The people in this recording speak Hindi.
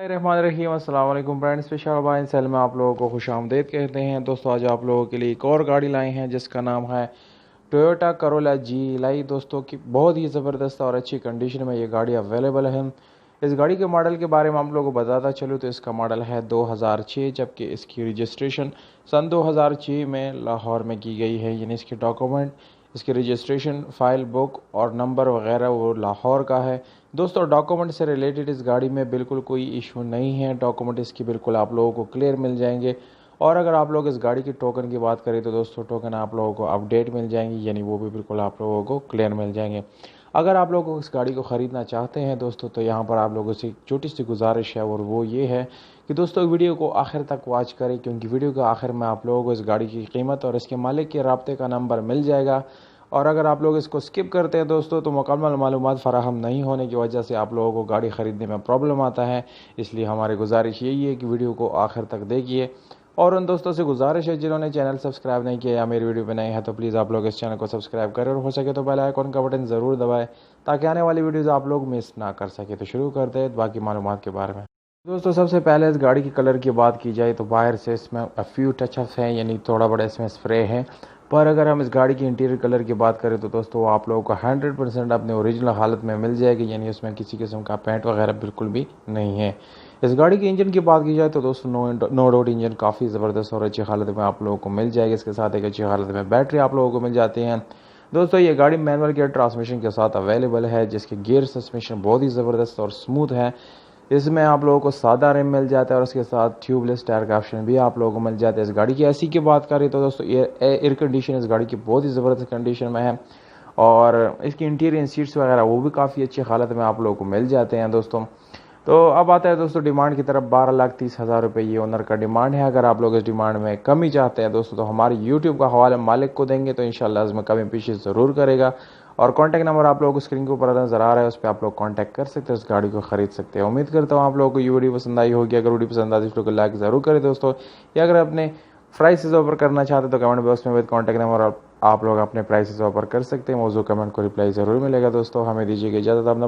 रहीम अस्सलाम वालेकुम फ्रेंड्स, स्पेशल बाइन सेल में आप लोगों को खुशामदीद कहते हैं। दोस्तों आज आप लोगों के लिए एक और गाड़ी लाए हैं जिसका नाम है टोयोटा करोला जी लाई। दोस्तों की बहुत ही ज़बरदस्त और अच्छी कंडीशन में ये गाड़ी अवेलेबल है। इस गाड़ी के मॉडल के बारे में आप लोगों को बताता चलूँ तो इसका मॉडल है 2006, जबकि इसकी रजिस्ट्रेशन सन 2006 में लाहौर में की गई है। यानी इसके डॉक्यूमेंट, इसकी रजिस्ट्रेशन, फाइल बुक और नंबर वगैरह वो लाहौर का है। दोस्तों डॉक्यूमेंट से रिलेटेड इस गाड़ी में बिल्कुल कोई इशू नहीं है। डॉक्यूमेंट इसकी बिल्कुल आप लोगों को क्लियर मिल जाएंगे। और अगर आप लोग इस गाड़ी की टोकन की बात करें तो दोस्तों टोकन आप लोगों को अपडेट मिल जाएंगी, यानी वो भी बिल्कुल आप लोगों को क्लियर मिल जाएंगे। अगर आप लोग इस गाड़ी को ख़रीदना चाहते हैं दोस्तों तो यहाँ पर आप लोगों से एक छोटी सी गुजारिश है, और वो ये है कि दोस्तों वीडियो को आखिर तक वॉच करें, क्योंकि वीडियो के आखिर में आप लोगों को इस गाड़ी की कीमत और इसके मालिक के राब्ते का नंबर मिल जाएगा। और अगर आप लोग इसको स्किप करते हैं दोस्तों तो मुकम्मल मालूमात फ़राहम नहीं होने की वजह से आप लोगों को गाड़ी ख़रीदने में प्रॉब्लम आता है। इसलिए हमारी गुजारिश यही है कि वीडियो को आखिर तक देखिए। और उन दोस्तों से गुजारिश है जिन्होंने चैनल सब्सक्राइब नहीं किया या मेरी वीडियो पे नए हैं तो प्लीज़ आप लोग इस चैनल को सब्सक्राइब करें, और हो सके तो बेल आइकन का बटन ज़रूर दबाएं ताकि आने वाली वीडियोज़ आप लोग मिस ना कर सके। तो शुरू करते हैं बाकी मालूमात के बारे में। दोस्तों सबसे पहले इस गाड़ी की कलर की बात की जाए तो बाहर से इसमें फ्यू टचअप्स हैं, यानी थोड़ा बड़ा इसमें स्प्रे है। पर अगर हम इस गाड़ी की इंटीरियर कलर की बात करें तो दोस्तों आप लोगों को 100% अपने ओरिजिनल हालत में मिल जाएगी, यानी उसमें किसी किस्म का पेंट वगैरह बिल्कुल भी नहीं है। इस गाड़ी के इंजन की बात की जाए तो दोस्तों नो डाउट इंजन काफ़ी ज़बरदस्त और अच्छी हालत में आप लोगों को मिल जाएगी। इसके साथ एक अच्छी हालत में बैटरी आप लोगों को मिल जाती है। दोस्तों ये गाड़ी मैनुअल गियर ट्रांसमिशन के साथ अवेलेबल है, जिसके गियर सस्पेंशन बहुत ही ज़बरदस्त और स्मूथ है। इसमें आप लोगों को सादा रिम मिल जाता है और उसके साथ ट्यूबलेस टायर का ऑप्शन भी आप लोगों को मिल जाता है। इस गाड़ी की एसी की बात करें तो दोस्तों एयर कंडीशन इस गाड़ी की बहुत ही ज़बरदस्त कंडीशन में है, और इसकी इंटीरियर सीट्स वगैरह वो भी काफ़ी अच्छी हालत में आप लोगों को मिल जाते हैं दोस्तों। तो अब आता है दोस्तों डिमांड की तरफ। 12,30,000 रुपये ये ओनर का डिमांड है। अगर आप लोग इस डिमांड में कमी चाहते हैं दोस्तों तो हमारे यूट्यूब का हवाला मालिक को देंगे तो इंशाल्लाह इसमें कमी पीछे ज़रूर करेगा। और कॉन्टैक्ट नंबर आप लोगों को स्क्रीन के ऊपर नज़र आ रहा है, उस पर आप लोग कॉन्टैक्ट कर सकते हैं, उस गाड़ी को ख़रीद सकते हैं। उम्मीद करता हूँ आप लोगों को ये वीडियो पसंद आई होगी। अगर वीडियो पसंद आई तो लाइक ज़रूर करें दोस्तों, या अगर अपने प्राइसेस ऑफर करना चाहते तो कमेंट बॉक्स में विद कॉन्टैक्ट नंबर आप लोग अपने प्राइसेस ऑफर कर सकते हैं। मौजूद कमेंट को रिप्लाई ज़रूर मिलेगा। दोस्तों हमें दीजिएगा इजाज़त। अपना